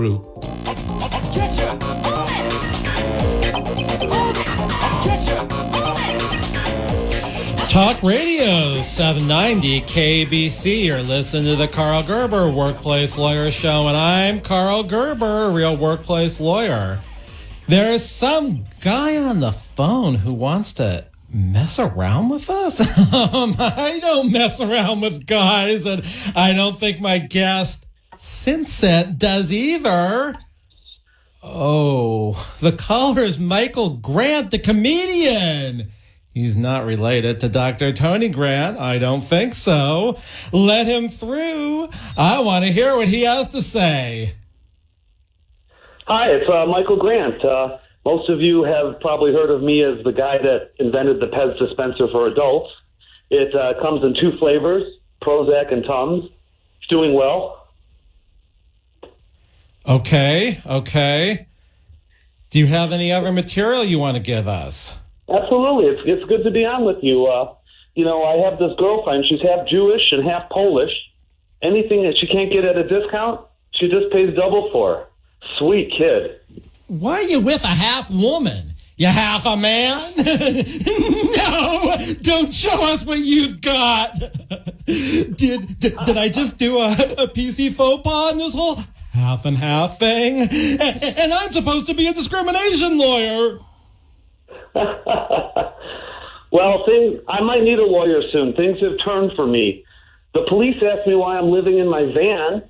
group. Talk Radio 790 KABC. You're listening to the Karl Gerber Workplace Lawyer Show, and I'm Karl Gerber, a real workplace lawyer. There's some guy on the phone who wants to mess around with us. I don't mess around with guys, and I don't think my guest, Sinset, does either. Oh, the caller is Michael Grant, the comedian. He's not related to Dr. Tony Grant. I don't think so. Let him through. I want to hear what he has to say. Hi, it's Michael Grant. Most of you have probably heard of me as the guy that invented the Pez dispenser for adults. It comes in 2 flavors, Prozac and Tums. It's doing well. Okay. Do you have any other material you want to give us? Absolutely. It's good to be on with you. I have this girlfriend. She's half Jewish and half Polish. Anything that she can't get at a discount, she just pays double for. Sweet kid. Why are you with a half woman? You half a man? No, don't show us what you've got. Did I just do a PC faux pas in this whole half and half thing? And I'm supposed to be a discrimination lawyer. Well, I might need a lawyer soon. Things have turned for me. The police asked me why I'm living in my van,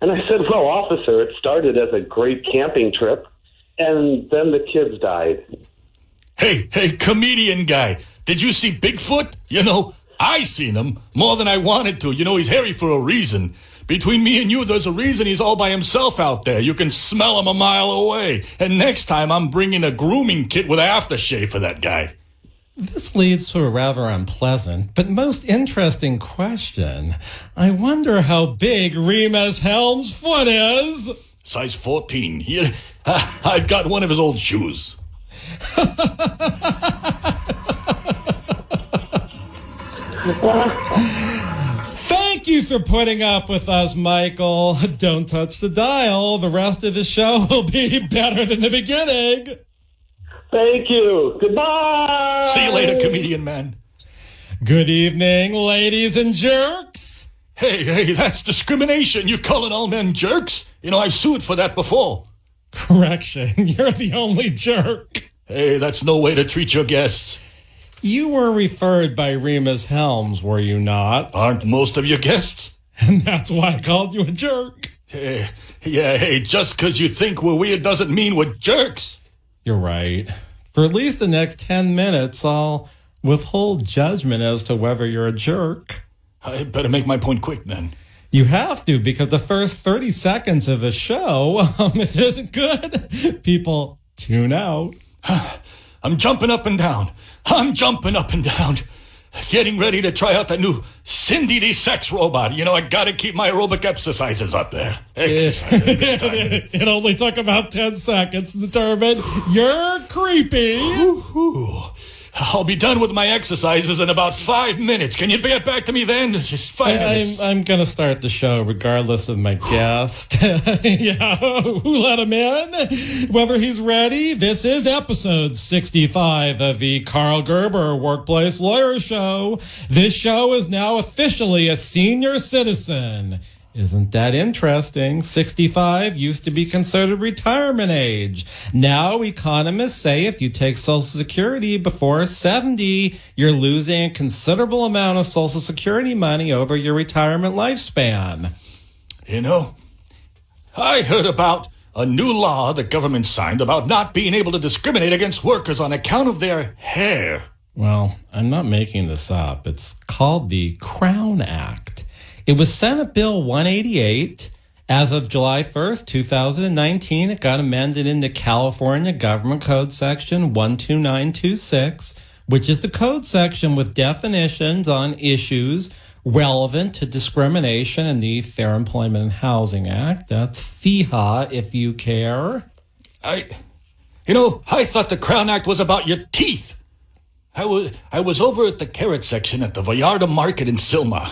and I said, well, officer, it started as a great camping trip, and then the kids died. Hey, comedian guy, did you see Bigfoot? I seen him more than I wanted to. He's hairy for a reason. Between me and you, there's a reason he's all by himself out there. You can smell him a mile away. And next time, I'm bringing a grooming kit with aftershave for that guy. This leads to a rather unpleasant but most interesting question. I wonder how big Remus Helm's foot is. Size 14. I've got one of his old shoes. Thank you for putting up with us, Michael. Don't touch the dial. The rest of the show will be better than the beginning. Thank you. Goodbye. See you later, comedian man. Good evening, ladies and jerks. Hey, that's discrimination. You calling all men jerks? I've sued for that before. Correction, you're the only jerk. Hey, that's no way to treat your guests. You were referred by Remus Helms, were you not? Aren't most of your guests? And that's why I called you a jerk. Hey, just because you think we're weird doesn't mean we're jerks. You're right. For at least the next 10 minutes, I'll withhold judgment as to whether you're a jerk. I better make my point quick, then. You have to, because the first 30 seconds of the show, if it isn't good, people tune out. I'm jumping up and down. Getting ready to try out that new Cindy the sex robot. I gotta keep my aerobic exercises up there. It only took about 10 seconds to determine you're creepy. I'll be done with my exercises in about 5 minutes. Can you get back to me then? Just 5 minutes. I'm going to start the show regardless of my guest. Yeah, who let him in? Whether he's ready, this is episode 65 of the Karl Gerber Workplace Lawyer Show. This show is now officially a senior citizen. Isn't that interesting? 65 used to be considered retirement age. Now economists say if you take Social Security before 70, you're losing a considerable amount of Social Security money over your retirement lifespan. I heard about a new law the government signed about not being able to discriminate against workers on account of their hair. Well, I'm not making this up. It's called the Crown Act. It was Senate Bill 188. As of July 1st, 2019, it got amended into California Government Code Section 12926, which is the code section with definitions on issues relevant to discrimination in the Fair Employment and Housing Act. That's FEHA, if you care. I thought the Crown Act was about your teeth. I was over at the carrot section at the Vallarta Market in Silma,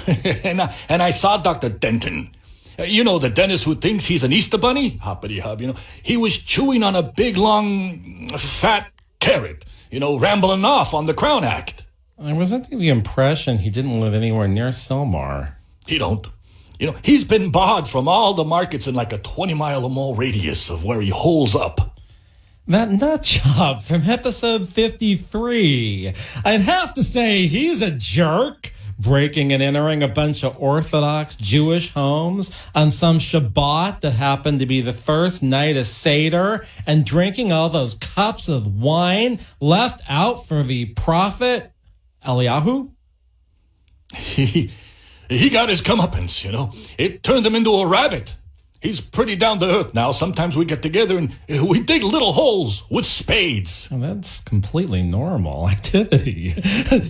and I saw Dr. Denton. You know, the dentist who thinks he's an Easter bunny? Hoppity hop, you know. He was chewing on a big, long, fat carrot, you know, rambling off on the Crown Act. I was under the impression he didn't live anywhere near Selmar. He don't. You know, he's been barred from all the markets in like a 20-mile or more radius of where he holes up. That nut job from episode 53. I'd have to say he's a jerk. Breaking and entering a bunch of Orthodox Jewish homes on some Shabbat that happened to be the first night of Seder and drinking all those cups of wine left out for the prophet Eliyahu? He got his comeuppance, you know. It turned him into a rabbit. He's pretty down to earth now. Sometimes we get together and we dig little holes with spades. Well, that's completely normal activity.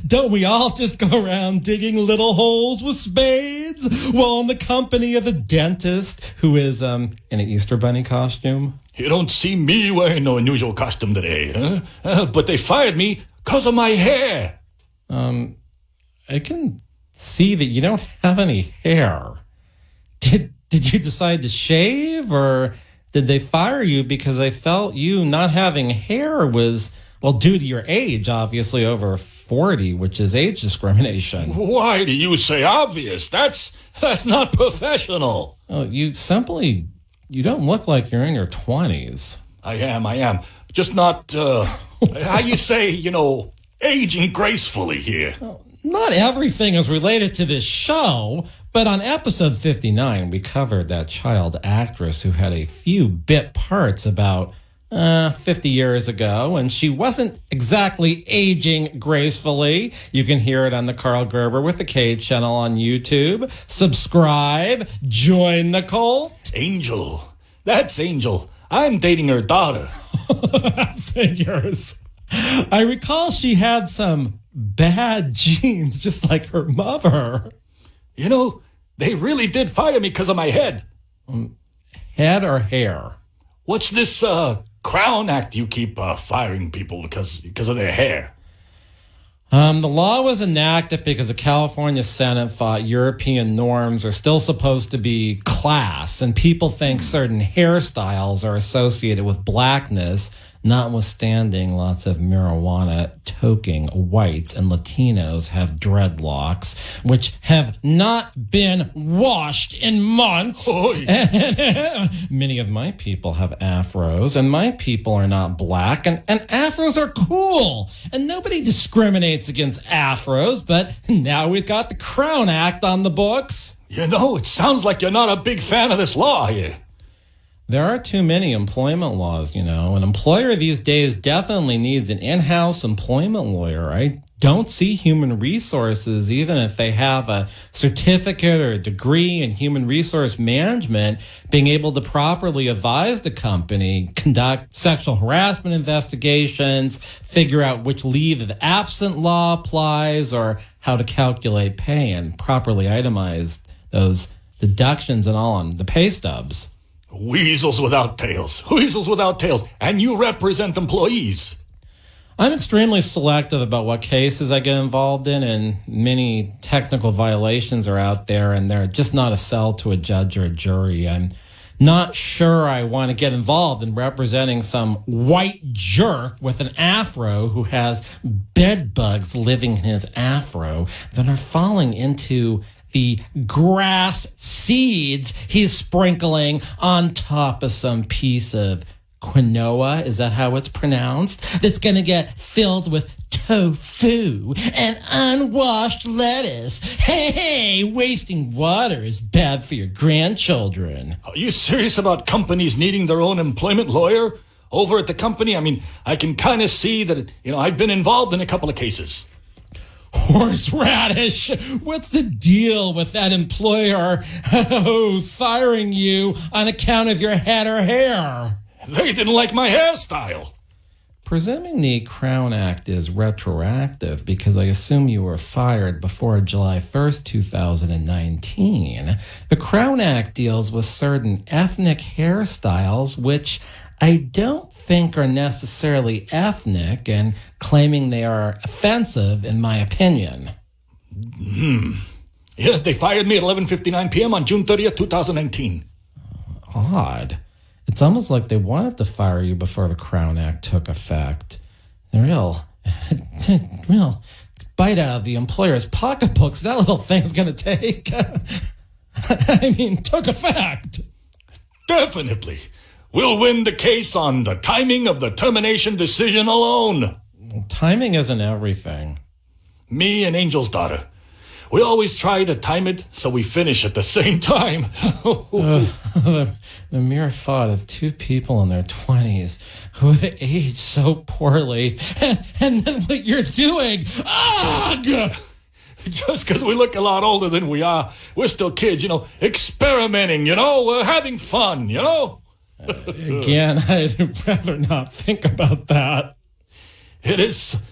Don't we all just go around digging little holes with spades while in the company of a dentist who is in an Easter Bunny costume? You don't see me wearing no unusual costume today, huh? But they fired me because of my hair. I can see that you don't have any hair. Did you decide to shave, or did they fire you because they felt you not having hair was, well, due to your age, obviously over 40, which is age discrimination? Why do you say obvious? That's not professional. Oh, you don't look like you're in your 20s. I am. Just not, how you say, you know, aging gracefully here. Not everything is related to this show, but on episode 59, we covered that child actress who had a few bit parts about 50 years ago, and she wasn't exactly aging gracefully. You can hear it on the Karl Gerber with the K channel on YouTube. Subscribe, join the cult. Angel. That's Angel. I'm dating her daughter. Figures. I recall she had some bad genes, just like her mother. You know, they really did fire me because of my head. Head or hair? What's this Crown Act you keep firing people because of their hair? The law was enacted because the California Senate thought European norms are still supposed to be class, and people think certain hairstyles are associated with blackness, notwithstanding lots of marijuana-toking whites and Latinos have dreadlocks, which have not been washed in months. Many of my people have afros, and my people are not black, and afros are cool, and nobody discriminates against afros, but now we've got the Crown Act on the books. You know, it sounds like you're not a big fan of this law here. There are too many employment laws, you know. An employer these days definitely needs an in-house employment lawyer. I don't see human resources, even if they have a certificate or a degree in human resource management, being able to properly advise the company, conduct sexual harassment investigations, figure out which leave of absent law applies, or how to calculate pay and properly itemize those deductions and all on the pay stubs. Weasels without tails. Weasels without tails. And you represent employees. I'm extremely selective about what cases I get involved in, and many technical violations are out there, and they're just not a sell to a judge or a jury. I'm not sure I want to get involved in representing some white jerk with an afro who has bed bugs living in his afro that are falling into the grass seeds he's sprinkling on top of some piece of quinoa. Is that how it's pronounced? That's going to get filled with tofu and unwashed lettuce. Hey, wasting water is bad for your grandchildren. Are you serious about companies needing their own employment lawyer over at the company? I mean, I can kind of see that, you know, I've been involved in a couple of cases. Horseradish, what's the deal with that employer firing you on account of your head or hair? They didn't like my hairstyle. Presuming the Crown Act is retroactive, because I assume you were fired before July 1st, 2019, the Crown Act deals with certain ethnic hairstyles, which I don't think are necessarily ethnic, and claiming they are offensive, in my opinion. Yeah, they fired me at 11:59 p.m. on June 30th, 2019. Odd. It's almost like they wanted to fire you before the Crown Act took effect. The real bite out of the employer's pocketbooks that little thing's going to take. I mean, took effect. Definitely. We'll win the case on the timing of the termination decision alone. Timing isn't everything. Me and Angel's daughter. We always try to time it so we finish at the same time. The mere thought of two people in their 20s who have aged so poorly, and then what you're doing. Ugh! Just because we look a lot older than we are, we're still kids, experimenting, we're having fun, Again, I'd rather not think about that. It is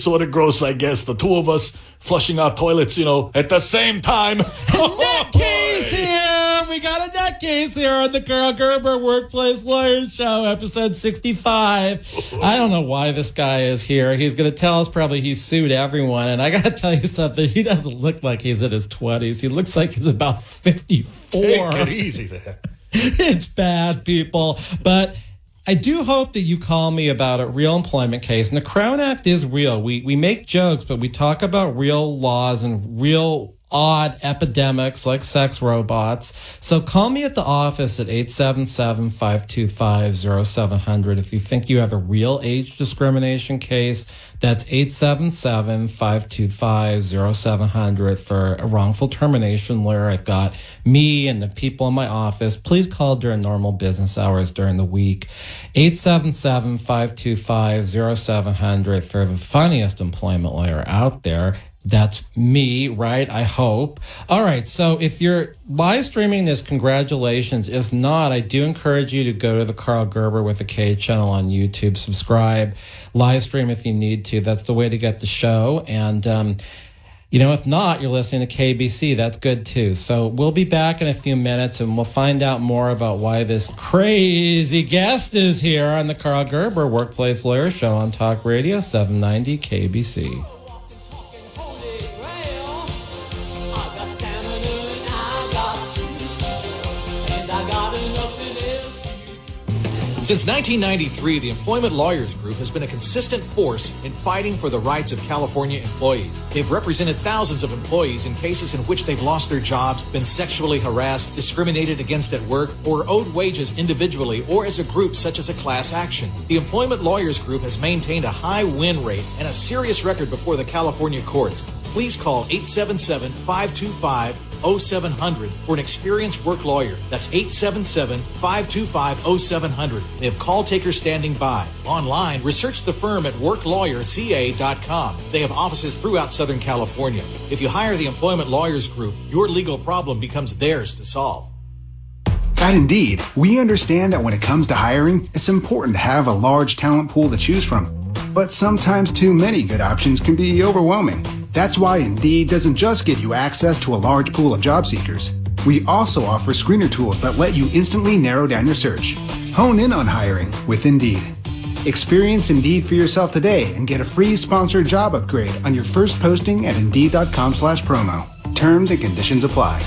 sort of gross, I guess, the two of us flushing our toilets, at the same time. Nutcase here! We got a nutcase here on the Karl Gerber Workplace Lawyers Show, episode 65. I don't know why this guy is here. He's going to tell us probably he sued everyone, and I got to tell you something. He doesn't look like he's in his 20s. He looks like he's about 54. Take it easy there. It's bad, people. But I do hope that you call me about a real employment case. And the Crown Act is real. We make jokes, but we talk about real laws and real odd epidemics like sex robots. So call me at the office at 877-525-0700 if you think you have a real age discrimination case. That's 877-525-0700 for a wrongful termination lawyer. I've got me and the people in my office. Please call during normal business hours during the week. 877-525-0700 for the funniest employment lawyer out there. That's me, right? I hope. All right. So if you're live streaming this, congratulations. If not, I do encourage you to go to the Karl Gerber with a K channel on YouTube, subscribe, live stream if you need to. That's the way to get the show. And, if not, you're listening to KABC. That's good too. So we'll be back in a few minutes and we'll find out more about why this crazy guest is here on the Karl Gerber Workplace Lawyer Show on Talk Radio 790 KABC. Since 1993, the Employment Lawyers Group has been a consistent force in fighting for the rights of California employees. They've represented thousands of employees in cases in which they've lost their jobs, been sexually harassed, discriminated against at work, or owed wages individually or as a group such as a class action. The Employment Lawyers Group has maintained a high win rate and a serious record before the California courts. Please call 877-525-0700 for an experienced work lawyer. That's 877-525-0700. They have call takers standing by. Online, research the firm at worklawyerca.com. They have offices throughout Southern California. If you hire the Employment Lawyers Group, your legal problem becomes theirs to solve. At Indeed, we understand that when it comes to hiring, it's important to have a large talent pool to choose from. But sometimes too many good options can be overwhelming. That's why Indeed doesn't just give you access to a large pool of job seekers. We also offer screener tools that let you instantly narrow down your search. Hone in on hiring with Indeed. Experience Indeed for yourself today and get a free sponsored job upgrade on your first posting at Indeed.com/promo. Terms and conditions apply.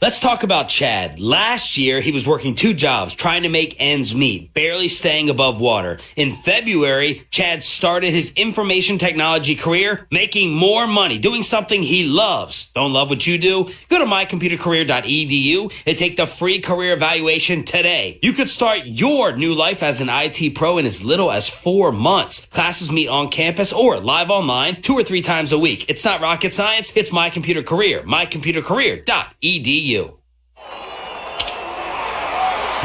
Let's talk about Chad. Last year, he was working 2 jobs, trying to make ends meet, barely staying above water. In February, Chad started his information technology career, making more money, doing something he loves. Don't love what you do? Go to mycomputercareer.edu and take the free career evaluation today. You could start your new life as an IT pro in as little as 4 months. Classes meet on campus or live online 2 or 3 times a week. It's not rocket science. It's My Computer Career. mycomputercareer.edu.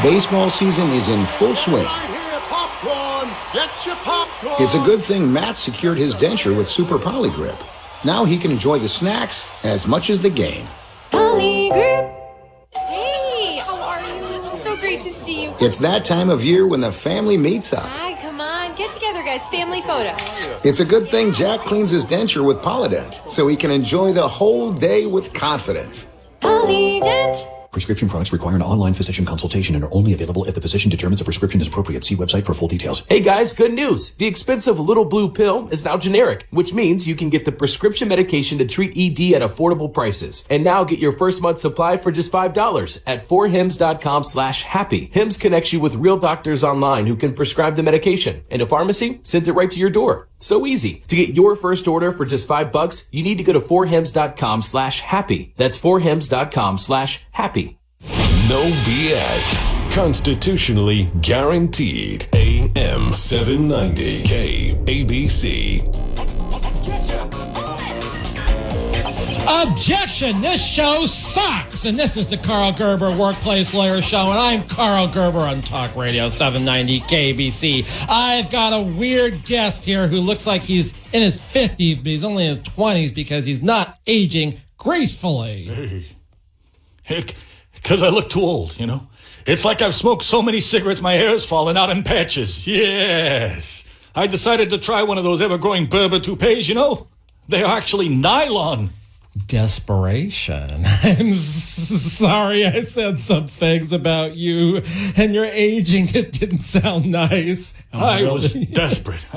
Baseball season is in full swing. It's a good thing Matt secured his denture with Super Poly Grip. Now he can enjoy the snacks as much as the game. Poly Grip. Hey, how are you? So great to see you. It's that time of year when the family meets up. Hi, come on. Get together, guys. Family photo. It's a good thing Jack cleans his denture with Polydent so he can enjoy the whole day with confidence. Polydent. Prescription products require an online physician consultation and are only available if the physician determines a prescription is appropriate. See website for full details. Hey guys, good news. The expensive little blue pill is now generic, which means you can get the prescription medication to treat ED at affordable prices. And now get your first month's supply for just $5 at 4hims.com/happy. Hims connects you with real doctors online who can prescribe the medication, and a pharmacy sends it right to your door. So easy. To get your first order for just $5, you need to go to 4hims.com/happy. That's 4hims.com/happy. No BS. Constitutionally guaranteed. AM 790 KABC. Objection! This show sucks! And this is the Karl Gerber Workplace Lawyer Show, and I'm Karl Gerber on Talk Radio 790 KABC. I've got a weird guest here who looks like he's in his 50s, but he's only in his 20s because he's not aging gracefully. Hey, because I look too old, you know? It's like I've smoked so many cigarettes, my hair's falling out in patches. Yes. I decided to try one of those ever-growing Gerber toupees, you know? They're actually nylon. Desperation. I'm sorry I said some things about you and your aging that didn't sound nice. I was desperate.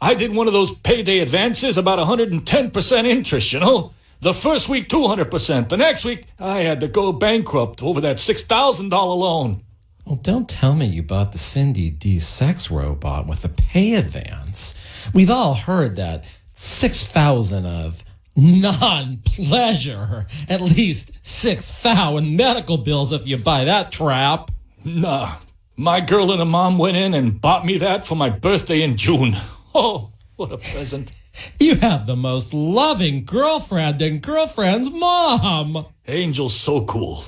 I did one of those payday advances, about 110% interest, you know? The first week, 200%. The next week, I had to go bankrupt over that $6,000 loan. Well, don't tell me you bought the Cindy D sex robot with a pay advance. We've all heard that $6,000 of non-pleasure, at least $6,000 medical bills if you buy that trap. Nah, my girl and her mom went in and bought me that for my birthday in June. Oh, what a present. You have the most loving girlfriend and girlfriend's mom. Angel's so cool.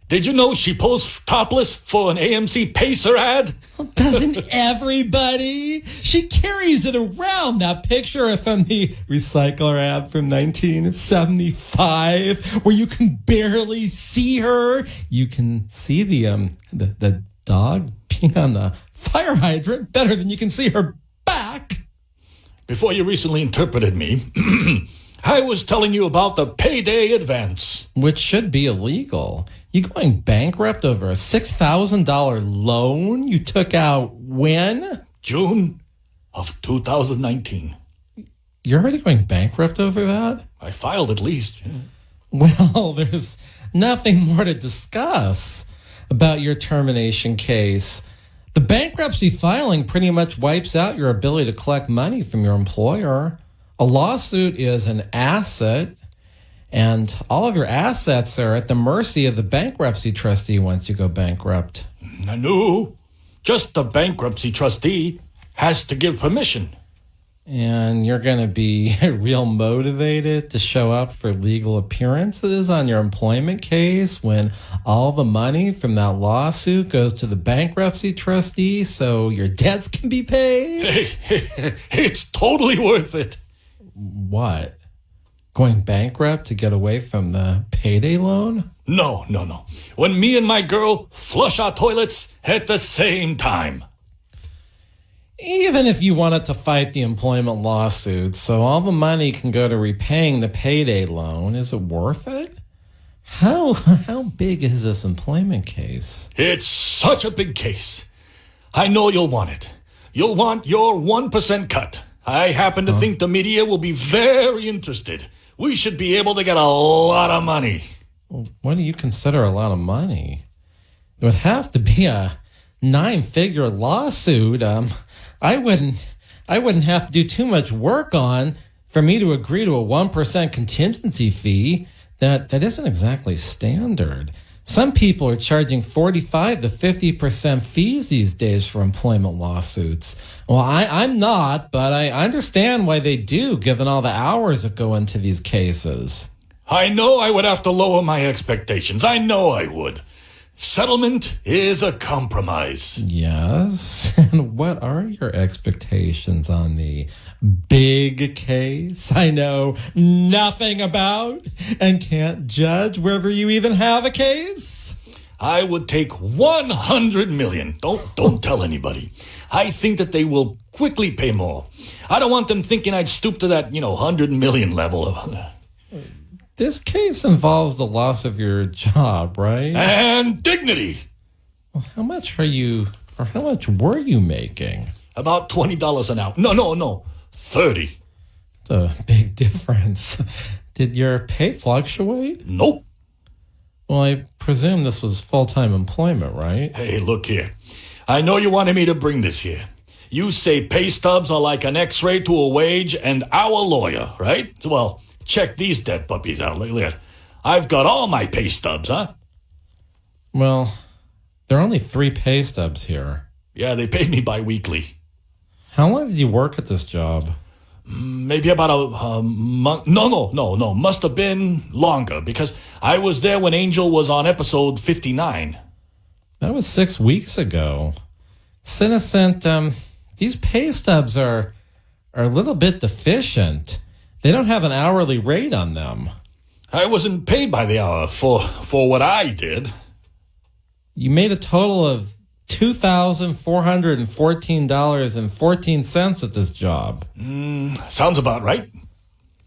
Did you know she posed topless for an AMC Pacer ad? Doesn't everybody? She carries it around, that picture from the recycler ad from 1975, where you can barely see her. You can see the dog peeing on the fire hydrant better than you can see her back. Before you recently interpreted me, I was telling you about the payday advance. Which should be illegal. You going bankrupt over a $6,000 loan you took out when? June of 2019. You're already going bankrupt over that? I filed at least. Yeah. Well, there's nothing more to discuss about your termination case. The bankruptcy filing pretty much wipes out your ability to collect money from your employer. A lawsuit is an asset, and all of your assets are at the mercy of the bankruptcy trustee once you go bankrupt. No, just the bankruptcy trustee has to give permission. And you're going to be real motivated to show up for legal appearances on your employment case when all the money from that lawsuit goes to the bankruptcy trustee so your debts can be paid? Hey, it's totally worth it. What? Going bankrupt to get away from the payday loan? No. When me and my girl flush our toilets at the same time. Even if you wanted to fight the employment lawsuit so all the money can go to repaying the payday loan, is it worth it? How big is this employment case? It's such a big case. I know you'll want it. You'll want your 1% cut. I happen to think the media will be very interested. We should be able to get a lot of money. Well, what do you consider a lot of money? It would have to be a 9-figure lawsuit. I wouldn't have to do too much work on for me to agree to a 1% contingency fee. That isn't exactly standard. Some people are charging 45 to 50% fees these days for employment lawsuits. Well, I'm not, but I understand why they do, given all the hours that go into these cases. I know I would have to lower my expectations. I know I would. Settlement is a compromise. Yes. And what are your expectations on the big case I know nothing about and can't judge whether you even have a case? I would take 100 million. Don't tell anybody. I think that they will quickly pay more. I don't want them thinking I'd stoop to that, 100 million level. This case involves the loss of your job, right? And dignity. Well, how much were you making? About $20 an hour. No. 30. It's a big difference. Did your pay fluctuate? Nope. Well, I presume this was full-time employment, right? Hey, look here. I know you wanted me to bring this here. You say pay stubs are like an x-ray to a wage and our lawyer, right? Well, check these dead puppies out. Look at that. I've got all my pay stubs, huh? Well, there are only 3 pay stubs here. Yeah, they paid me bi-weekly. How long did you work at this job? Maybe about a month. No. Must have been longer because I was there when Angel was on episode 59. That was 6 weeks ago. Innocent, these pay stubs are a little bit deficient. They don't have an hourly rate on them. I wasn't paid by the hour for what I did. You made a total of $2,414.14 at this job. Sounds about right.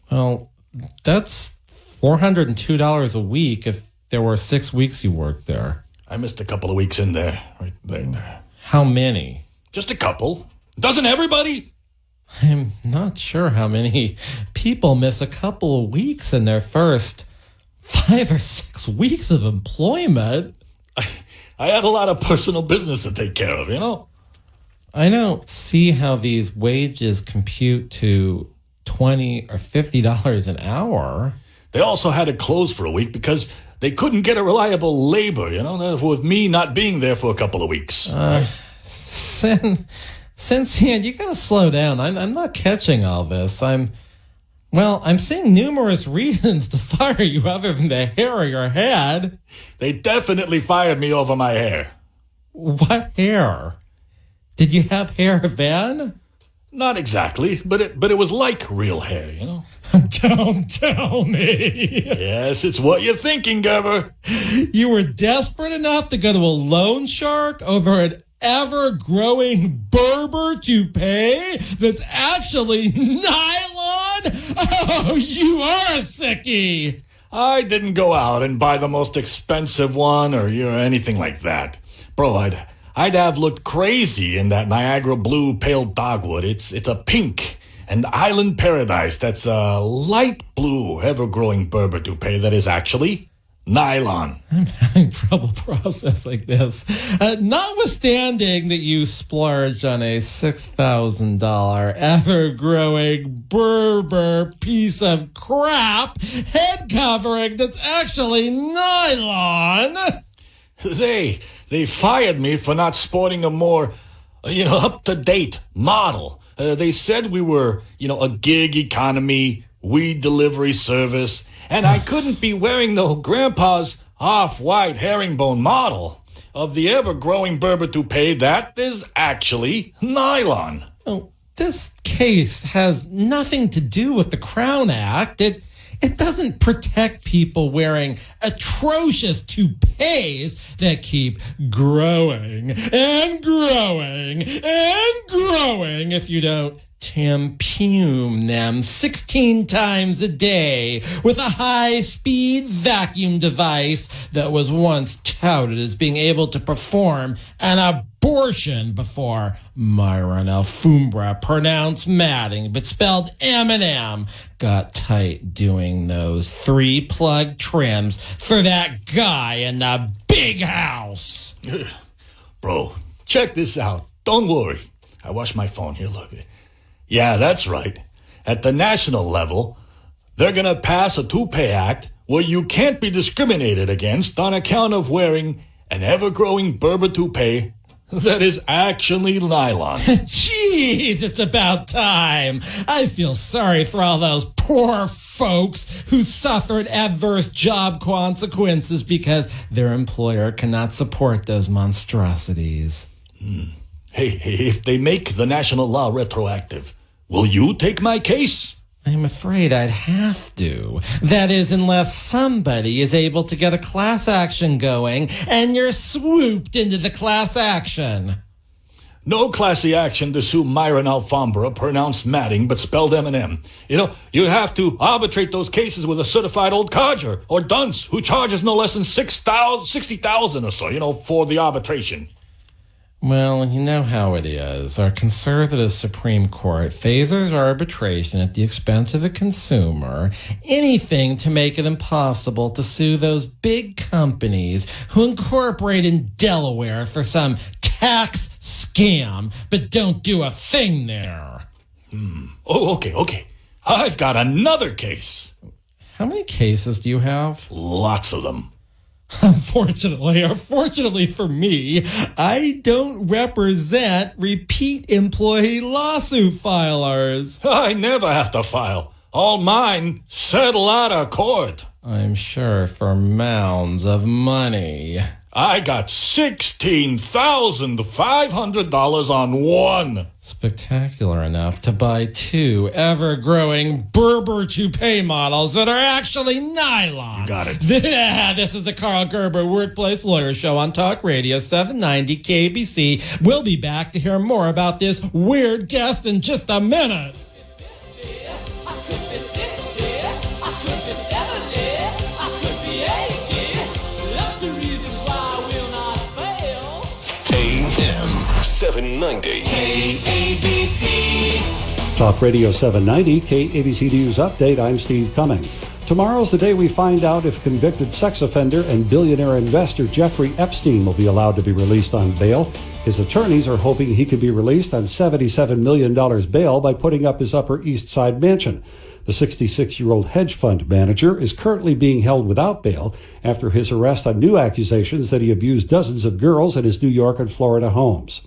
Well, that's $402 a week if there were 6 weeks you worked there. I missed a couple of weeks in there. Right there. How many? Just a couple. Doesn't everybody? I'm not sure how many people miss a couple of weeks in their first 5 or 6 weeks of employment. I had a lot of personal business to take care of, you know? I don't see how these wages compute to $20 or $50 an hour. They also had to close for a week because they couldn't get a reliable labor, you know, with me not being there for a couple of weeks. Cian, you gotta slow down. I'm not catching all this. I'm seeing numerous reasons to fire you other than the hair of your head. They definitely fired me over my hair. What hair? Did you have hair then? Not exactly, but it was like real hair, you know? Don't tell me. Yes, it's what you're thinking, Gerber. You were desperate enough to go to a loan shark over an ever-growing Gerber toupee that's actually nylon? Oh, you are a sickie. I didn't go out and buy the most expensive one or anything like that. Bro, I'd have looked crazy in that Niagara blue pale dogwood. It's a pink and island paradise that's a light blue ever-growing Gerber toupee that is actually nylon. I'm having trouble processing this. Notwithstanding that you splurged on a $6,000 ever-growing Gerber piece of crap head covering that's actually nylon. They fired me for not sporting a more, up-to-date model. They said we were, a gig economy, weed delivery service, and I couldn't be wearing no grandpa's off-white herringbone model of the ever-growing Gerber toupee that is actually nylon. Oh, this case has nothing to do with the Crown Act. It doesn't protect people wearing atrocious toupees that keep growing and growing and growing if you don't tampume them 16 times a day with a high-speed vacuum device that was once touted as being able to perform an abortion before Myron Alfumbra, pronounced Madding but spelled M&M, got tight doing those 3-plug trims for that guy in the big house. Bro, check this out. Don't worry. I watched my phone here. Look. Yeah, that's right. At the national level, they're going to pass a toupee act where you can't be discriminated against on account of wearing an ever-growing Gerber toupee that is actually nylon. Jeez, it's about time. I feel sorry for all those poor folks who suffered adverse job consequences because their employer cannot support those monstrosities. Hey, if they make the national law retroactive, will you take my case? I'm afraid I'd have to. That is, unless somebody is able to get a class action going and you're swooped into the class action. No classy action to sue Myron Alfombra, pronounced Matting, but spelled M&M. You have to arbitrate those cases with a certified old codger or dunce who charges no less than $60,000 or so, for the arbitration. Well, you know how it is. Our conservative Supreme Court favors arbitration at the expense of a consumer. Anything to make it impossible to sue those big companies who incorporate in Delaware for some tax scam, but don't do a thing there. Oh, okay. I've got another case. How many cases do you have? Lots of them. Unfortunately for me, I don't represent repeat employee lawsuit filers. I never have to file. All mine settle out of court. I'm sure for mounds of money. I got $16,500 on one. Spectacular enough to buy 2 ever-growing Gerber toupee models that are actually nylon. You got it. This is the Karl Gerber Workplace Lawyer Show on Talk Radio 790 KABC. We'll be back to hear more about this weird guest in just a minute. AM790 KABC. Talk Radio 790 KABC News Update. I'm Steve Cumming. Tomorrow's the day we find out if convicted sex offender and billionaire investor Jeffrey Epstein will be allowed to be released on bail. His attorneys are hoping he could be released on $77 million bail by putting up his Upper East Side mansion. The 66-year-old hedge fund manager is currently being held without bail after his arrest on new accusations that he abused dozens of girls in his New York and Florida homes.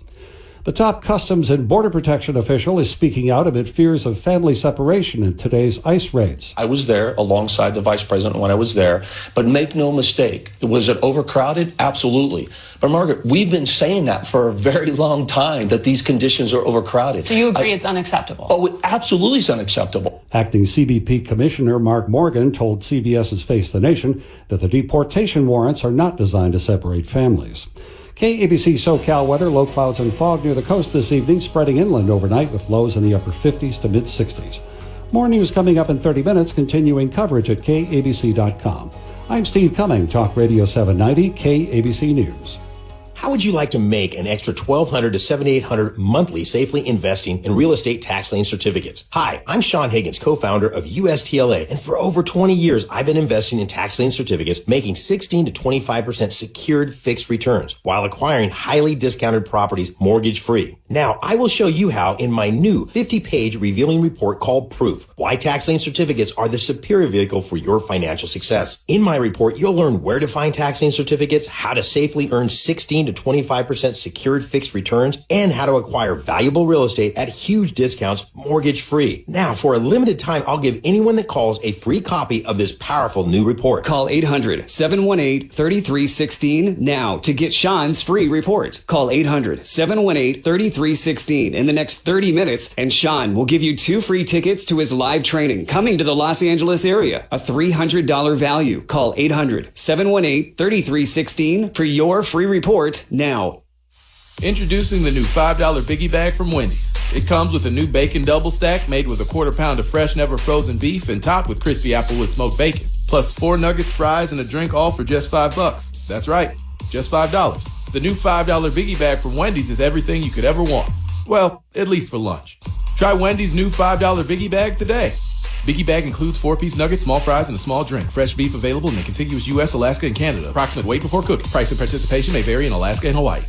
The top Customs and Border Protection official is speaking out amid fears of family separation in today's ICE raids. I was there alongside the vice president when I was there, but make no mistake, was it overcrowded? Absolutely. But Margaret, we've been saying that for a very long time, that these conditions are overcrowded. So you agree it's unacceptable? Oh, it absolutely is unacceptable. Acting CBP Commissioner Mark Morgan told CBS's Face the Nation that the deportation warrants are not designed to separate families. KABC SoCal weather, low clouds and fog near the coast this evening, spreading inland overnight with lows in the upper 50s to mid-60s. More news coming up in 30 minutes, continuing coverage at KABC.com. I'm Steve Cumming, Talk Radio 790, KABC News. How would you like to make an extra $1,200 to $7,800 monthly safely investing in real estate tax lien certificates? Hi, I'm Sean Higgins, co-founder of USTLA, and for over 20 years, I've been investing in tax lien certificates, making 16 to 25% secured fixed returns while acquiring highly discounted properties mortgage-free. Now, I will show you how in my new 50-page revealing report called Proof, why tax lien certificates are the superior vehicle for your financial success. In my report, you'll learn where to find tax lien certificates, how to safely earn 16 to 25% secured fixed returns, and how to acquire valuable real estate at huge discounts mortgage-free. Now, for a limited time, I'll give anyone that calls a free copy of this powerful new report. Call 800-718-3316 now to get Sean's free report. Call 800-718-3316 in the next 30 minutes, and Sean will give you 2 free tickets to his live training coming to the Los Angeles area, a $300 value. Call 800-718-3316 for your free report now. Introducing the new $5 Biggie Bag from Wendy's. It comes with a new bacon double stack made with a quarter pound of fresh, never frozen beef and topped with crispy applewood smoked bacon. Plus 4 nuggets, fries, and a drink, all for just $5. That's right, just $5. The new $5 Biggie Bag from Wendy's is everything you could ever want. Well, at least for lunch. Try Wendy's new $5 Biggie Bag today. Biggie Bag includes 4-piece nuggets, small fries, and a small drink. Fresh beef available in the contiguous U.S., Alaska, and Canada. Approximate weight before cooking. Price and participation may vary in Alaska and Hawaii.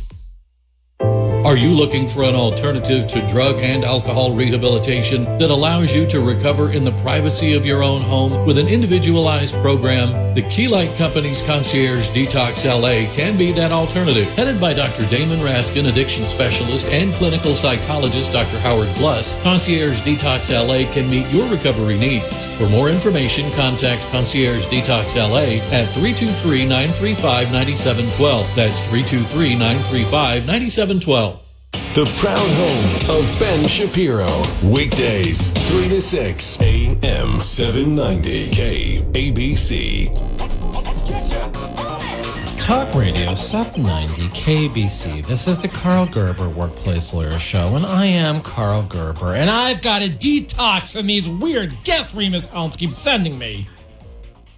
Are you looking for an alternative to drug and alcohol rehabilitation that allows you to recover in the privacy of your own home with an individualized program? The Key Light Company's Concierge Detox LA can be that alternative. Headed by Dr. Damon Raskin, addiction specialist, and clinical psychologist Dr. Howard Bluss, Concierge Detox LA can meet your recovery needs. For more information, contact Concierge Detox LA at 323-935-9712. That's 323-935-9712. The proud home of Ben Shapiro. Weekdays, 3 to 6, AM 790 KABC. Talk Radio 790 KABC. This is the Karl Gerber Workplace Lawyer Show, and I am Karl Gerber, and I've got to detox from these weird guest Remus Holmes keeps sending me.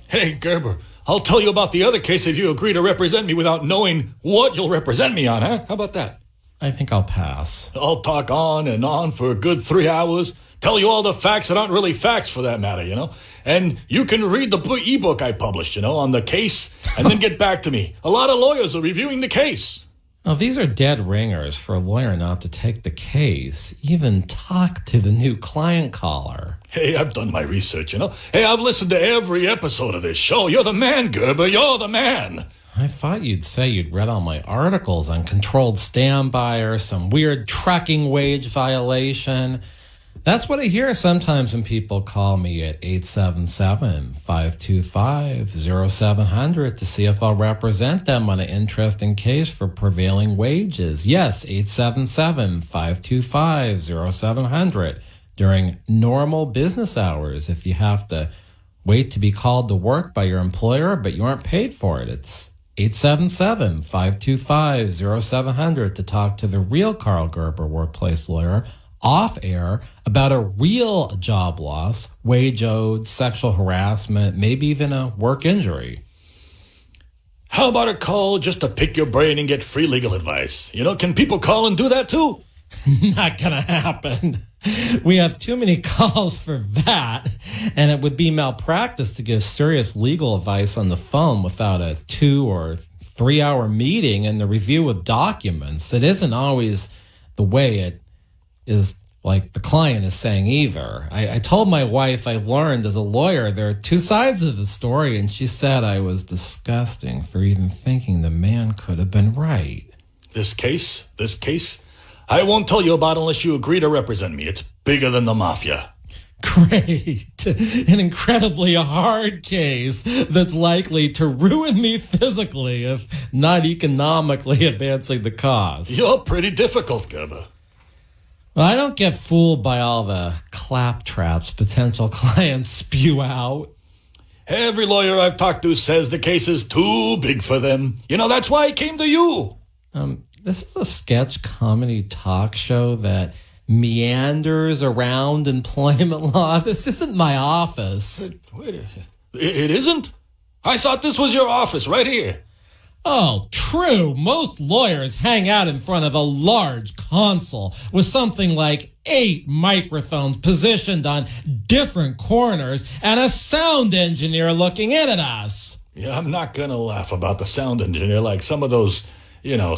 Hey, Gerber, I'll tell you about the other case if you agree to represent me without knowing what you'll represent me on, huh? How about that? I think I'll pass. I'll talk on and on for a good 3 hours, tell you all the facts that aren't really facts for that matter, you know? And you can read the ebook I published, you know, on the case, and then get back to me. A lot of lawyers are reviewing the case. Now, these are dead ringers for a lawyer not to take the case, even talk to the new client caller. Hey, I've done my research, you know. Hey, I've listened to every episode of this show. You're the man, Gerber. You're the man. I thought you'd say you'd read all my articles on controlled standby or some weird trucking wage violation. That's what I hear sometimes when people call me at 877-525-0700 to see if I'll represent them on an interesting case for prevailing wages. Yes, 877-525-0700 during normal business hours. If you have to wait to be called to work by your employer, but you aren't paid for it, it's 877-525-0700 to talk to the real Karl Gerber workplace lawyer off air about a real job loss, wage owed, sexual harassment, maybe even a work injury. How about a call just to pick your brain and get free legal advice? You know, can people call and do that too? Not gonna happen. We have too many calls for that, and it would be malpractice to give serious legal advice on the phone without a 2 or 3 hour meeting and the review of documents. It isn't always the way it is, like the client is saying either. I told my wife I learned as a lawyer there are two sides of the story, and she said I was disgusting for even thinking the man could have been right. This case, I won't tell you about unless you agree to represent me. It's bigger than the mafia. Great. An incredibly hard case that's likely to ruin me physically, if not economically advancing the cause. You're pretty difficult, Gerber. Well, I don't get fooled by all the claptraps potential clients spew out. Every lawyer I've talked to says the case is too big for them. You know, that's why I came to you. This is a sketch comedy talk show that meanders around employment law. This isn't my office. Wait, it isn't? I thought this was your office right here. Oh, true. Most lawyers hang out in front of a large console with something like 8 microphones positioned on different corners and a sound engineer looking in at us. Yeah, I'm not going to laugh about the sound engineer like some of those, you know,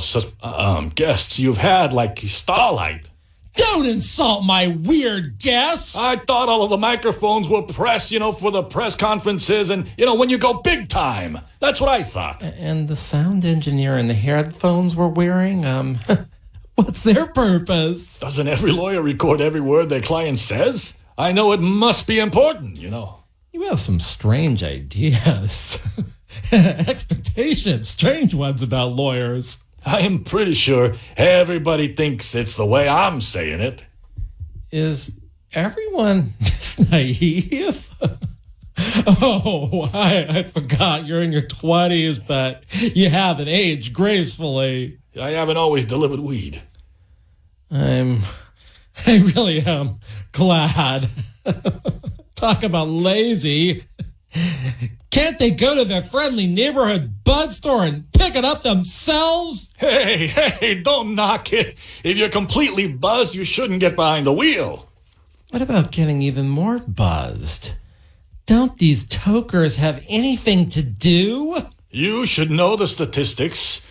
guests you've had, like Starlight. Don't insult my weird guess. I thought all of the microphones were press, you know, for the press conferences and, you know, when you go big time. That's what I thought. And the sound engineer and the headphones we're wearing, what's their purpose? Doesn't every lawyer record every word their client says? I know it must be important, you know. You have some strange ideas. Expectations, strange ones about lawyers. I am pretty sure everybody thinks it's the way I'm saying it. Is everyone this naive? Oh, I forgot you're in your 20s, but you haven't aged gracefully. I haven't always delivered weed. I really am glad. Talk about lazy. Can't they go to their friendly neighborhood bud store and pick it up themselves? Hey, don't knock it. If you're completely buzzed, you shouldn't get behind the wheel. What about getting even more buzzed? Don't these tokers have anything to do? You should know the statistics.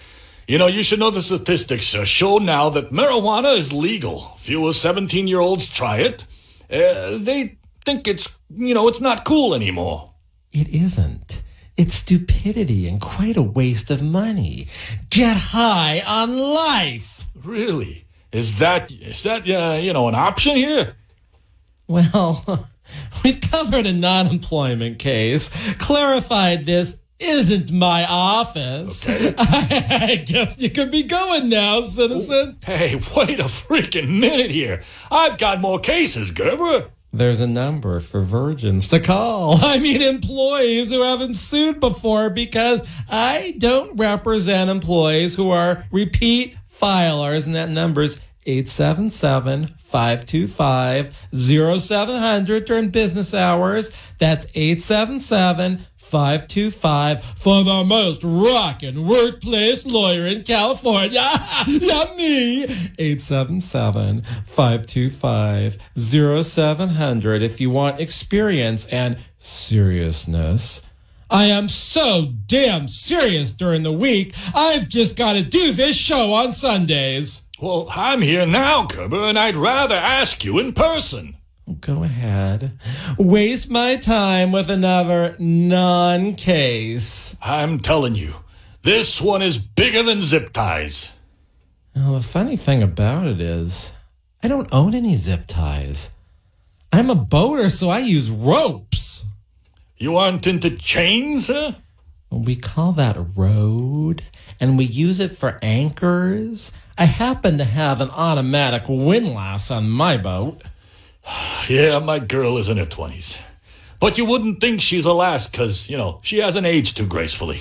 You know, you should know the statistics show now that marijuana is legal. Fewer 17-year-olds try it. They think it's not cool anymore. It isn't. It's stupidity and quite a waste of money. Get high on life. Really? Is that an option here? Well, we've covered a non-employment case, clarified this isn't my office. Okay. I guess you could be going now, citizen. Hey, wait a freaking minute here. I've got more cases, Gerber. There's a number for virgins to call. I mean, employees who haven't sued before, because I don't represent employees who are repeat filers, and that number's 877-525-0700 during business hours. That's 877-525 for the most rockin' workplace lawyer in California. Not me. 877-525-0700 if you want experience and seriousness. I am so damn serious during the week, I've just got to do this show on Sundays. Well, I'm here now, Gerber, and I'd rather ask you in person. Go ahead. Waste my time with another non-case. I'm telling you, this one is bigger than zip ties. Well, the funny thing about it is, I don't own any zip ties. I'm a boater, so I use ropes. You aren't into chains, huh? We call that a rode, and we use it for anchors. I happen to have an automatic windlass on my boat. Yeah, my girl is in her 20s. But you wouldn't think she's a lass because, she hasn't aged too gracefully.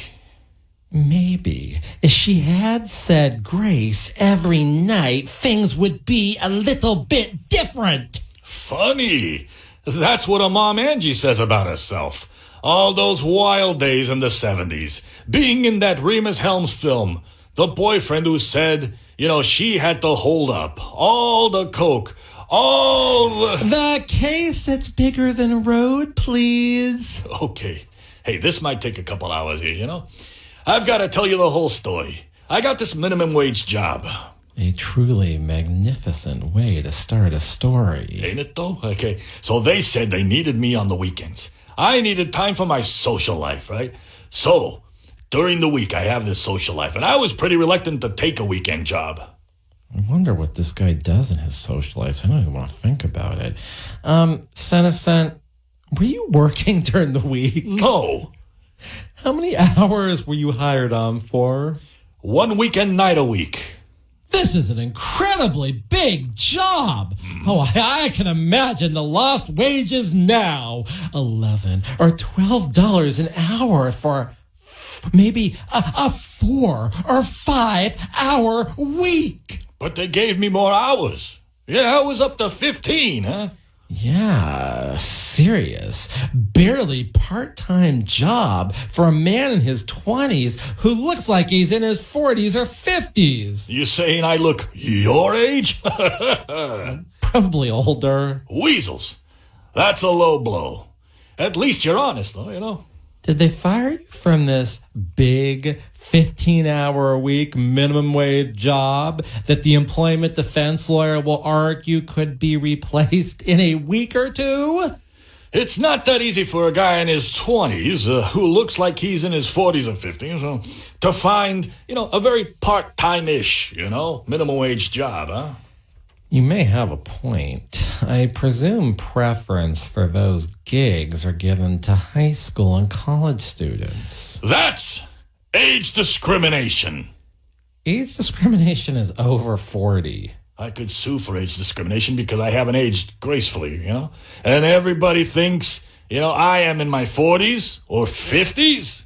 Maybe if she had said grace every night, things would be a little bit different. Funny. That's what her mom Angie says about herself. All those wild days in the 70s. Being in that Remus Helms film. The boyfriend who said, she had to hold up. All the coke. All the case that's bigger than a road, please. Okay. Hey, this might take a couple hours here, I've got to tell you the whole story. I got this minimum wage job. A truly magnificent way to start a story. Ain't it, though? Okay. So they said they needed me on the weekends. I needed time for my social life, right? So, during the week, I have this social life, and I was pretty reluctant to take a weekend job. I wonder what this guy does in his social life. I don't even want to think about it. Senescent, were you working during the week? No. How many hours were you hired on for? 1 weekend night a week. This is an incredibly big job. Oh, I can imagine the lost wages now. $11 or $12 an hour for maybe a 4 or 5 hour week. But they gave me more hours. Yeah, I was up to 15, huh? Yeah, serious. Barely part-time job for a man in his 20s who looks like he's in his 40s or 50s. You saying I look your age? Probably older. Weasels. That's a low blow. At least you're honest, though, Did they fire you from this big 15-hour-a-week minimum wage job that the employment defense lawyer will argue could be replaced in a week or two? It's not that easy for a guy in his 20s who looks like he's in his 40s or 50s to find, a very part-time-ish, minimum wage job, huh? You may have a point. I presume preference for those gigs are given to high school and college students. That's age discrimination. Age discrimination is over 40. I could sue for age discrimination because I haven't aged gracefully, And everybody thinks, I am in my 40s or 50s.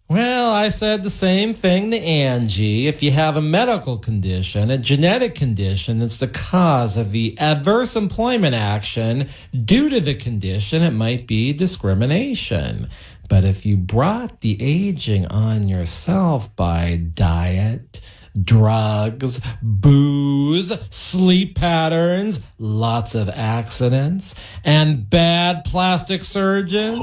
Well, I said the same thing to Angie. If you have a medical condition, a genetic condition that's the cause of the adverse employment action due to the condition, it might be discrimination. But if you brought the aging on yourself by diet, drugs, booze, sleep patterns, lots of accidents, and bad plastic surgeons,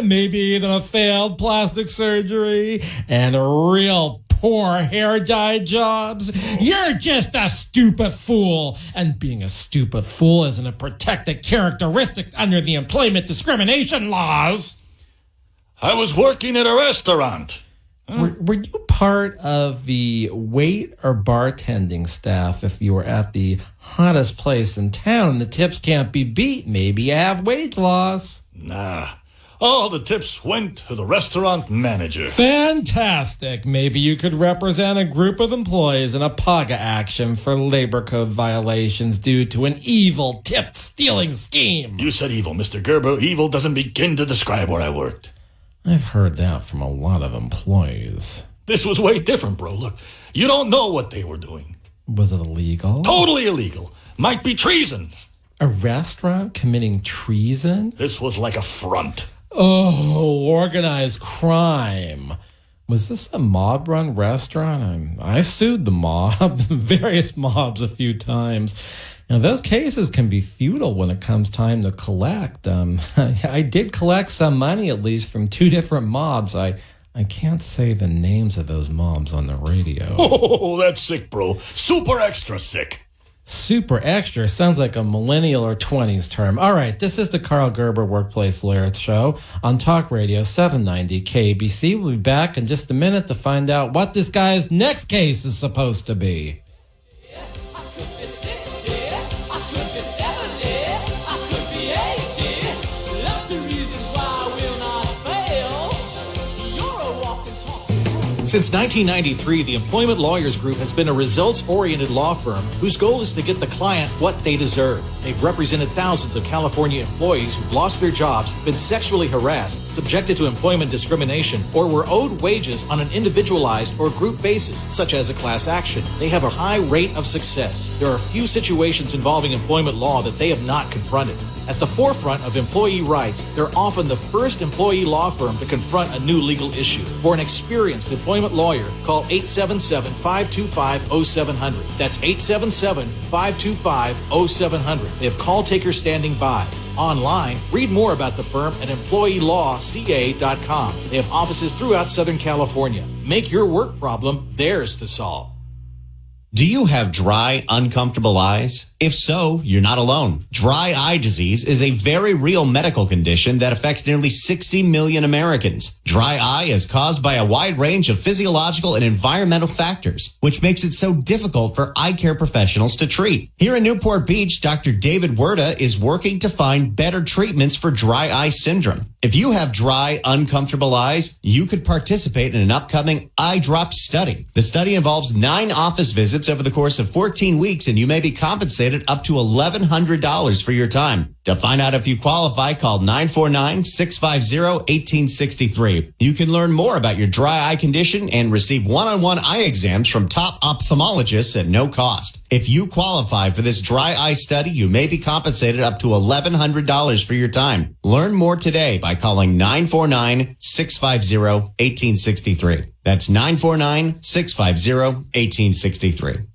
maybe even a failed plastic surgery, and real poor hair dye jobs, you're just a stupid fool. And being a stupid fool isn't a protected characteristic under the employment discrimination laws. I was working at a restaurant. Were you part of the wait or bartending staff if you were at the hottest place in town and the tips can't be beat? Maybe you have wage loss. Nah. All the tips went to the restaurant manager. Fantastic. Maybe you could represent a group of employees in a PAGA action for labor code violations due to an evil tip-stealing scheme. You said evil, Mr. Gerber. Evil doesn't begin to describe where I worked. I've heard that from a lot of employees. This was way different, bro. Look, you don't know what they were doing. Was it illegal? Totally illegal. Might be treason. A restaurant committing treason? This was like a front. Oh, organized crime. Was this a mob-run restaurant? I sued the mob, various mobs a few times. Now, those cases can be futile when it comes time to collect. I did collect some money, at least, from 2 different mobs. I can't say the names of those mobs on the radio. Oh, that's sick, bro. Super extra sick. Super extra sounds like a millennial or 20s term. All right, this is the Karl Gerber Workplace Lawyer Show on Talk Radio 790 KABC. We'll be back in just a minute to find out what this guy's next case is supposed to be. Since 1993, the Employment Lawyers Group has been a results-oriented law firm whose goal is to get the client what they deserve. They've represented thousands of California employees who've lost their jobs, been sexually harassed, subjected to employment discrimination, or were owed wages on an individualized or group basis, such as a class action. They have a high rate of success. There are few situations involving employment law that they have not confronted. At the forefront of employee rights, they're often the first employee law firm to confront a new legal issue. For an experienced employment lawyer, call 877-525-0700. That's 877-525-0700. They have call takers standing by. Online, read more about the firm at employeelawca.com. They have offices throughout Southern California. Make your work problem theirs to solve. Do you have dry, uncomfortable eyes? If so, you're not alone. Dry eye disease is a very real medical condition that affects nearly 60 million Americans. Dry eye is caused by a wide range of physiological and environmental factors, which makes it so difficult for eye care professionals to treat. Here in Newport Beach, Dr. David Werda is working to find better treatments for dry eye syndrome. If you have dry, uncomfortable eyes, you could participate in an upcoming eye drop study. The study involves 9 office visits over the course of 14 weeks, and you may be compensated up to $1,100 for your time. To find out if you qualify, call 949-650-1863. You can learn more about your dry eye condition and receive one-on-one eye exams from top ophthalmologists at no cost. If you qualify for this dry eye study, you may be compensated up to $1,100 for your time. Learn more today by calling 949-650-1863. That's 949-650-1863.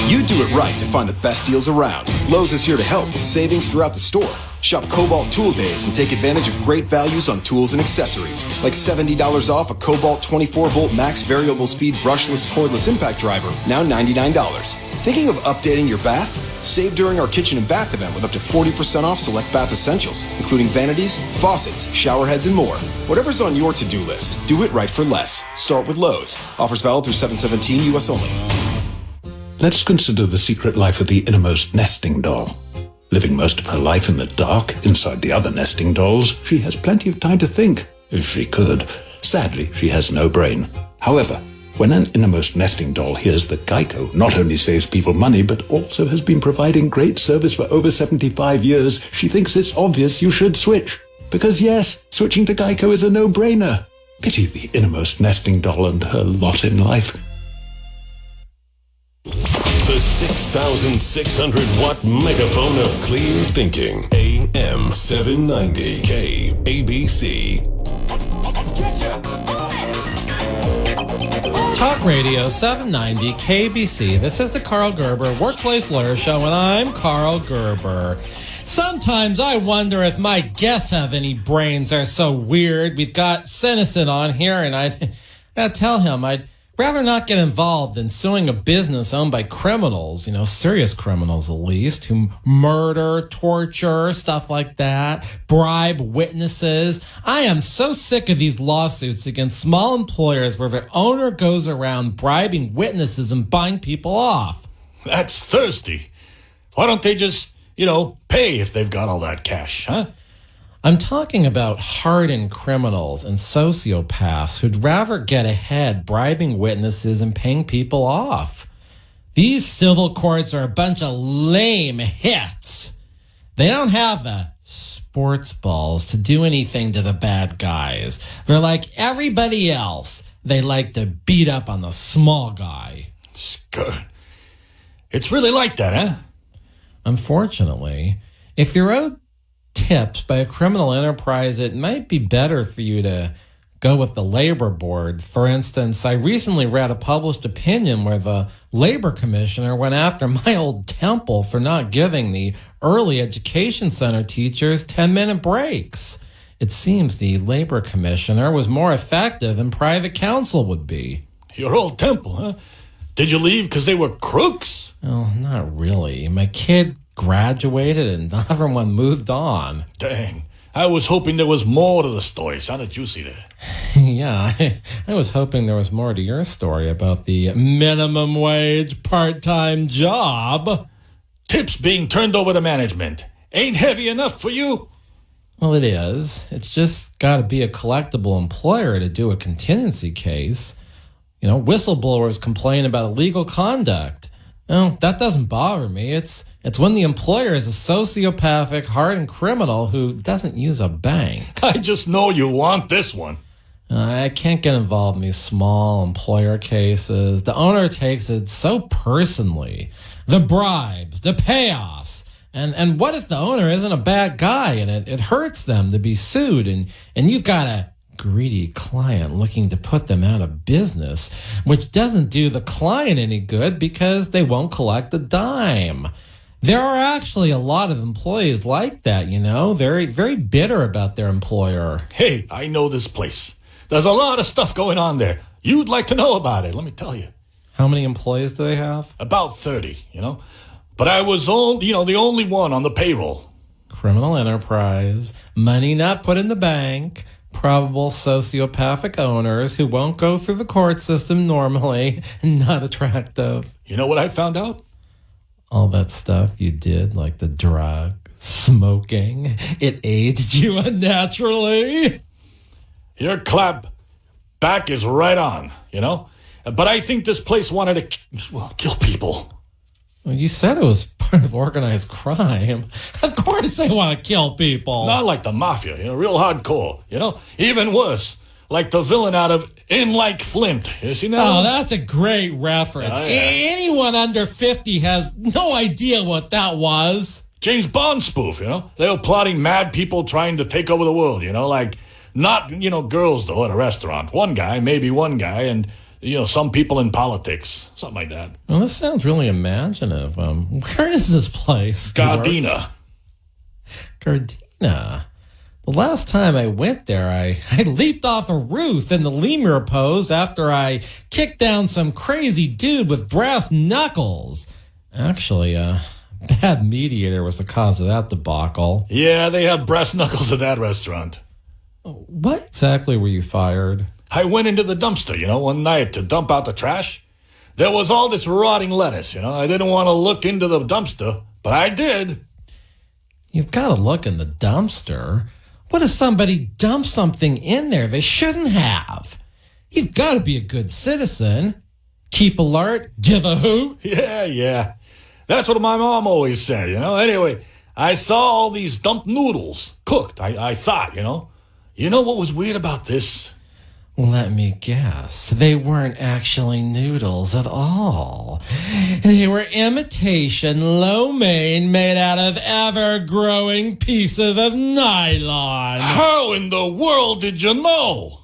You do it right to find the best deals around. Lowe's is here to help with savings throughout the store. Shop Cobalt Tool Days and take advantage of great values on tools and accessories, like $70 off a Cobalt 24-volt max variable speed brushless cordless impact driver, now $99. Thinking of updating your bath? Save during our kitchen and bath event with up to 40% off select bath essentials, including vanities, faucets, shower heads, and more. Whatever's on your to-do list, do it right for less. Start with Lowe's. Offers valid through 7/17 U.S. only. Let's consider the secret life of the innermost nesting doll. Living most of her life in the dark, inside the other nesting dolls, she has plenty of time to think, if she could. Sadly, she has no brain. However, when an innermost nesting doll hears that Geico not only saves people money, but also has been providing great service for over 75 years, she thinks it's obvious you should switch. Because yes, switching to Geico is a no-brainer. Pity the innermost nesting doll and her lot in life. The 6,600-watt megaphone of clear thinking. AM790 KABC. Talk Radio 790 KBC. This is the Karl Gerber Workplace Lawyer Show, and I'm Karl Gerber. Sometimes I wonder if my guests have any brains. They're so weird. We've got Citizen on here, and I'd tell him I'd rather not get involved in suing a business owned by criminals, serious criminals at least, who murder, torture, stuff like that, bribe witnesses. I am so sick of these lawsuits against small employers where their owner goes around bribing witnesses and buying people off. That's thirsty. Why don't they just, pay if they've got all that cash, huh? I'm talking about hardened criminals and sociopaths who'd rather get ahead bribing witnesses and paying people off. These civil courts are a bunch of lame hits. They don't have the sports balls to do anything to the bad guys. They're like everybody else. They like to beat up on the small guy. Good. It's really like that, huh? Unfortunately, if you're owed tips by a criminal enterprise, it might be better for you to go with the labor board. For instance, I recently read a published opinion where the labor commissioner went after my old temple for not giving the early education center teachers 10-minute breaks. It seems the labor commissioner was more effective than private counsel would be. Your old temple, huh? Did you leave because they were crooks? Oh, not really. My kid graduated and everyone moved on. Dang. I was hoping there was more to the story. Sounded juicy there. Yeah, I was hoping there was more to your story about the minimum wage part-time job. Tips being turned over to management. Ain't heavy enough for you? Well, it is. It's just got to be a collectible employer to do a contingency case. You know, whistleblowers complain about illegal conduct. No, that doesn't bother me. It's when the employer is a sociopathic, hardened criminal who doesn't use a bank. I just know you want this one. I can't get involved in these small employer cases. The owner takes it so personally. The bribes, the payoffs. And what if the owner isn't a bad guy and it hurts them to be sued and you've got a greedy client looking to put them out of business, which doesn't do the client any good because they won't collect a dime. There are actually a lot of employees like that, you know, very, very bitter about their employer. Hey, I know this place. There's a lot of stuff going on there. You'd like to know about it, let me tell you. How many employees do they have? About 30, you know. But I was the only one on the payroll. Criminal enterprise, money not put in the bank, probable sociopathic owners who won't go through the court system normally, not attractive. You know what I found out? All that stuff you did, like the drug, smoking, it aged you unnaturally. Your clap back is right on, you know? But I think this place wanted to, kill people. Well, you said it was part of organized crime. Of course they want to kill people. Not like the mafia, you know, real hardcore, you know? Even worse, like the villain out of In Like Flint. You see that? Oh, that's a great reference. Yeah. Anyone under 50 has no idea what that was. James Bond spoof, you know? They were plotting mad people trying to take over the world, you know? Like, not, you know, girls, though, at a restaurant. One guy, maybe one guy, and, you know, some people in politics. Something like that. Well, this sounds really imaginative. Where is this place? Gardena. Gardena. The last time I went there, I leaped off a roof in the lemur pose after I kicked down some crazy dude with brass knuckles. Actually, bad mediator was the cause of that debacle. Yeah, they have brass knuckles at that restaurant. What exactly were you fired? I went into the dumpster, you know, one night to dump out the trash. There was all this rotting lettuce, you know. I didn't want to look into the dumpster, but I did. You've got to look in the dumpster. What if somebody dumps something in there they shouldn't have? You've got to be a good citizen. Keep alert, give a hoot. Yeah. That's what my mom always said, you know. Anyway, I saw all these dumped noodles cooked. I thought, you know. You know what was weird about this? Let me guess. They weren't actually noodles at all. They were imitation lo mein made out of ever-growing pieces of nylon. How in the world did you know?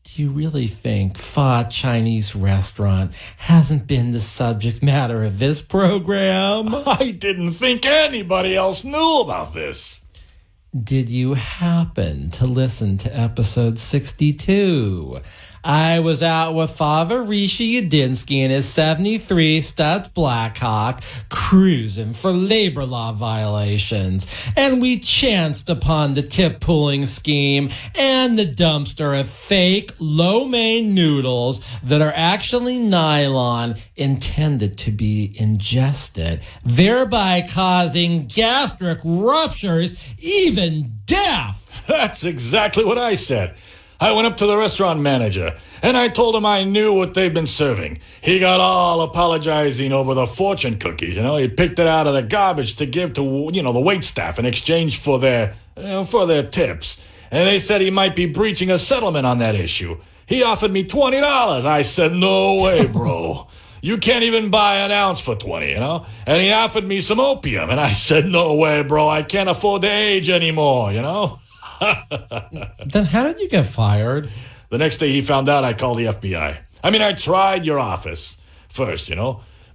Do you really think Pho Chinese restaurant hasn't been the subject matter of this program? I didn't think anybody else knew about this. Did you happen to listen to episode 62? I was out with Father Rishi Udinsky and his 73 Stutz Blackhawk cruising for labor law violations, and we chanced upon the tip pooling scheme and the dumpster of fake lo mein noodles that are actually nylon intended to be ingested, thereby causing gastric ruptures, even deaf. That's exactly what I said. I went up to the restaurant manager, and I told him I knew what they'd been serving. He got all apologizing over the fortune cookies. He picked it out of the garbage to give to, the waitstaff in exchange for their tips. And they said he might be breaching a settlement on that issue. He offered me $20. I said, no way, bro. You can't even buy an ounce for 20, And he offered me some opium, and I said, no way, bro. I can't afford to age anymore, Then how did you get fired? The next day he found out, I called the FBI. I tried your office first,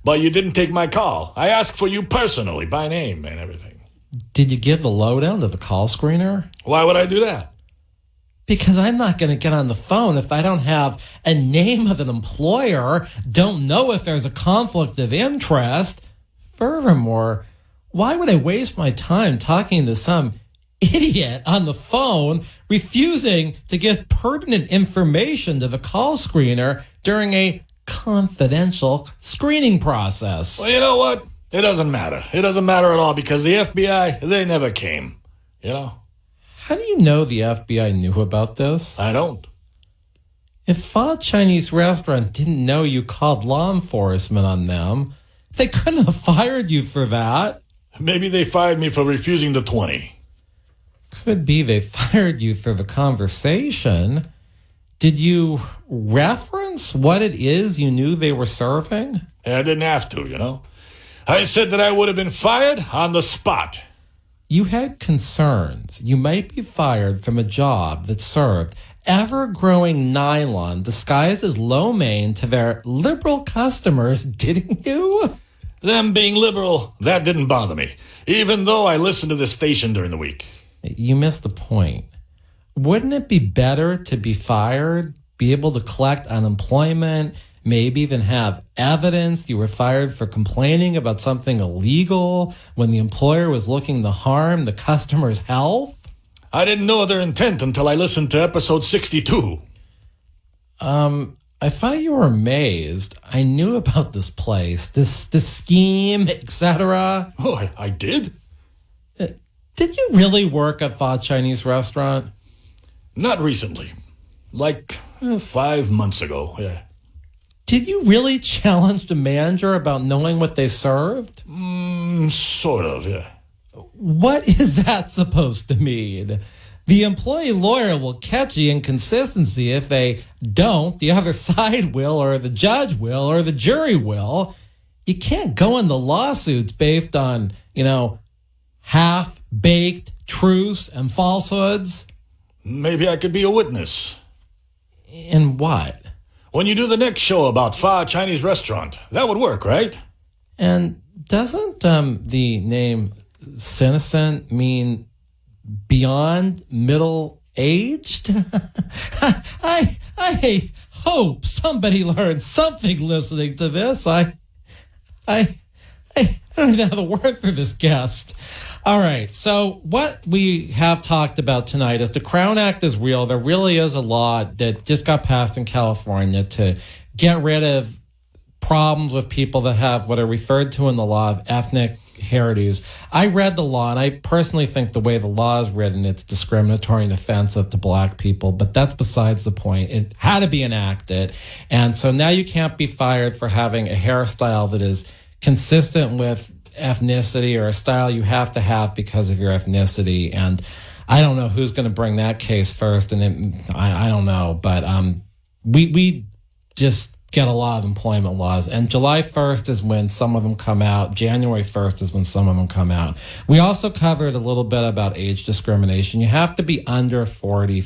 but you didn't take my call. I asked for you personally, by name and everything. Did you give the lowdown to the call screener? Why would I do that? Because I'm not going to get on the phone if I don't have a name of an employer, don't know if there's a conflict of interest. Furthermore, why would I waste my time talking to some idiot on the phone refusing to give pertinent information to the call screener during a confidential screening process? Well, you know what? It doesn't matter. It doesn't matter at all because the FBI, they never came, How do you know the FBI knew about this? I don't. If Pho Chinese Restaurant didn't know you called law enforcement on them, they couldn't have fired you for that. Maybe they fired me for refusing the 20. Could be they fired you for the conversation. Did you reference what it is you knew they were serving? I didn't have to, I said that I would have been fired on the spot. You had concerns. You might be fired from a job that served ever-growing nylon disguised as lo mein to their liberal customers, didn't you? Them being liberal, that didn't bother me, even though I listened to the station during the week. You missed the point. Wouldn't it be better to be fired, be able to collect unemployment, maybe even have evidence you were fired for complaining about something illegal when the employer was looking to harm the customer's health? I didn't know their intent until I listened to episode 62. I thought you were amazed. I knew about this place, this scheme, etc. Oh, I did? Did you really work at Pho Chinese Restaurant? Not recently. Like 5 months ago, yeah. Did you really challenge the manager about knowing what they served? Sort of, yeah. What is that supposed to mean? The employee lawyer will catch the inconsistency. If they don't, the other side will, or the judge will, or the jury will. You can't go into lawsuits based on, half-baked truths and falsehoods. Maybe I could be a witness. In what? When you do the next show about Pho Chinese Restaurant, that would work, right? And doesn't the name senescent mean beyond middle-aged? I hope somebody learned something listening to this. I don't even have a word for this guest. All right, so what we have talked about tonight is the Crown Act is real. There really is a law that just got passed in California to get rid of problems with people that have what are referred to in the law of ethnic heritage. I read the law, and I personally think the way the law is written, it's discriminatory and offensive to black people, but that's besides the point. It had to be enacted, and so now you can't be fired for having a hairstyle that is consistent with ethnicity or a style you have to have because of your ethnicity. And I don't know who's going to bring that case first, and I don't know, but we just get a lot of employment laws, and July 1st is when some of them come out. January 1st is when some of them come out. We also covered a little bit about age discrimination. You have to be under 40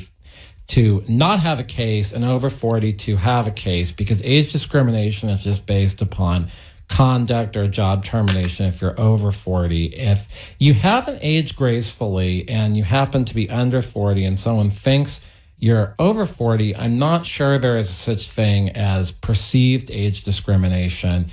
to not have a case and over 40 to have a case, because age discrimination is just based upon conduct or job termination if you're over 40. If you haven't aged gracefully and you happen to be under 40 and someone thinks you're over 40, I'm not sure there is such thing as perceived age discrimination.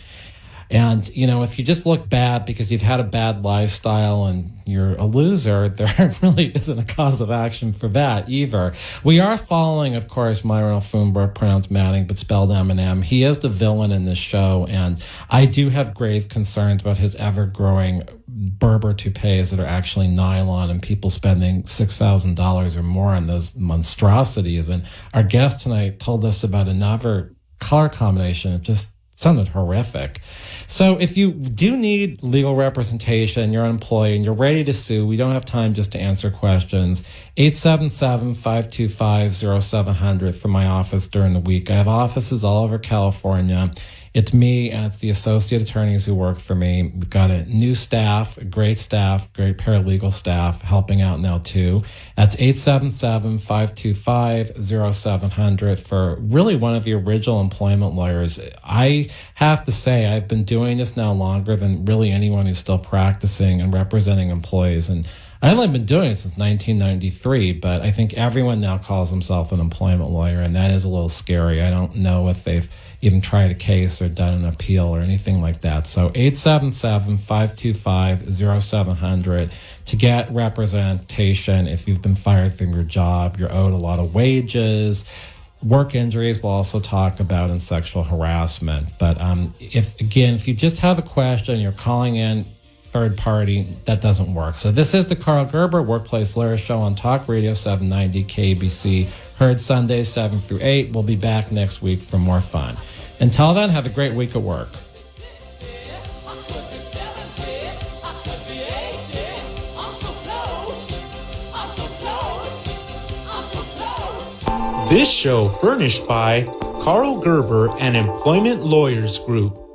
And, if you just look bad because you've had a bad lifestyle and you're a loser, there really isn't a cause of action for that either. We are following, of course, Myron Funberg, pronounced Manning, but spelled M&M. He is the villain in this show, and I do have grave concerns about his ever-growing Berber toupees that are actually nylon, and people spending $6,000 or more on those monstrosities. And our guest tonight told us about another color combination. It just sounded horrific. So if you do need legal representation, you're an employee and you're ready to sue, we don't have time just to answer questions. 877-525-0700 from my office during the week. I have offices all over California. It's me and it's the associate attorneys who work for me. We've got a new staff, great paralegal staff helping out now too. That's 877-525-0700 for really one of the original employment lawyers. I have to say I've been doing this now longer than really anyone who's still practicing and representing employees. And I've only been doing it since 1993, but I think everyone now calls himself an employment lawyer, and that is a little scary. I don't know if they've even tried a case or done an appeal or anything like that. So 877-525-0700 to get representation if you've been fired from your job, you're owed a lot of wages, work injuries we'll also talk about, and sexual harassment. But if you just have a question, you're calling in third party, that doesn't work. So this is the Karl Gerber Workplace Lawyer Show on Talk Radio 790 KABC, heard Sundays 7 through 8. We'll be back next week for more fun. Until then, have a great week at work. This show furnished by Karl Gerber and Employment Lawyers Group.